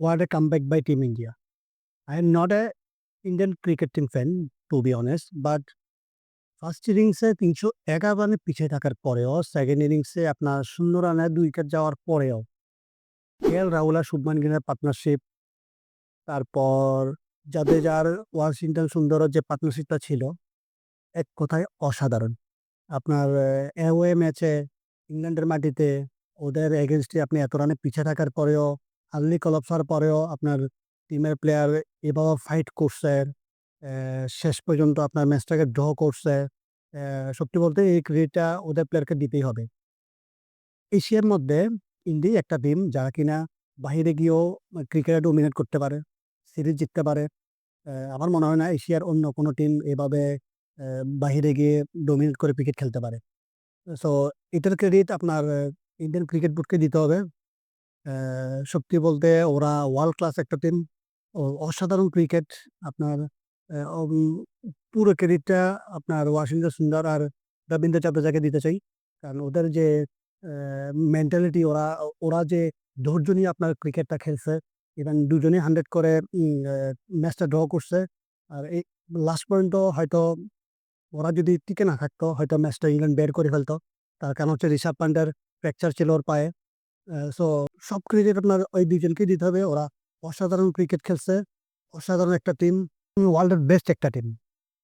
what a comeback by Team India. I am not a Indian cricket team fan, to be honest, but first ইনিংসে ৩১১ রানে পিছিয়ে থাকার পরেও second ইনিংসে আপনার ০ রানে ২ উইকেট যাওয়ার পরেও রাহুল আর শুভমান গিলের পার্টনারশিপ, তারপর জাদেজার ওয়াশিংটন সুন্দরের যে পার্টনারশিপটা ছিল, এক কথায় অসাধারণ। আপনার অ্যাওয়ে ম্যাচে ইংল্যান্ডের মাটিতে ওদের এগেইনস্টে আপনি এত রানে পিছিয়ে থাকার পরেও, আর্লি কলাপস হওয়ার পরেও আপনার টিমের প্লেয়ার এভাবে ফাইট করছে। শেষ পর্যন্ত আপনার ম্যাচটাকে ড্র করছে। সত্যি বলতে এই ক্রেডিটটা ওদের প্লেয়ারকে দিতেই হবে। এশিয়ার মধ্যে ইন্ডিয়া একটা টিম যারা কিনা বাহিরে গিয়েও ক্রিকেটে ডমিনেট করতে পারে, সিরিজ জিততে পারে। আমার মনে হয় না এশিয়ার অন্য কোনো টিম এভাবে বাহিরে গিয়ে ডমিনেট করে ক্রিকেট খেলতে পারে। সো এটার ক্রেডিট আপনার ইন্ডিয়ান ক্রিকেট বোর্ডকে দিতে হবে। সত্যি বলতে ওরা ওয়ার্ল্ড ক্লাস একটা টিম। অসাধারণ ক্রিকেট আপনার আ অম পুরো ক্রেডিটটা আপনার ওয়াশিংটন সুন্দর আর রবীন্দ্র জাদেজাকে দিতে চাই। কারণ ওদের যে মেন্টালিটি, ওরা যে ধৈর্য নিয়ে আপনার ক্রিকেটটা খেলছে, ইভেন দুজনেই 100 করে ম্যাচটা ড্র করছে। আর এই লাস্ট পর্যন্ত হয়তো ওরা যদি টিকে না থাকতো, হয়তো ম্যাচটা ইংল্যান্ড বের করে ফেলতো। তার কারণ হচ্ছে ঋষভ পান্টের ফ্র্যাকচার ছিল ওর পায়ে। সো সব ক্রেডিট আপনার ওই ২ জনকেই দিতে হবে। ওরা অসাধারণ ক্রিকেট খেলছে। অসাধারণ একটা টিম। ওয়ার্ল্ড এর বেস্ট একটা টিম।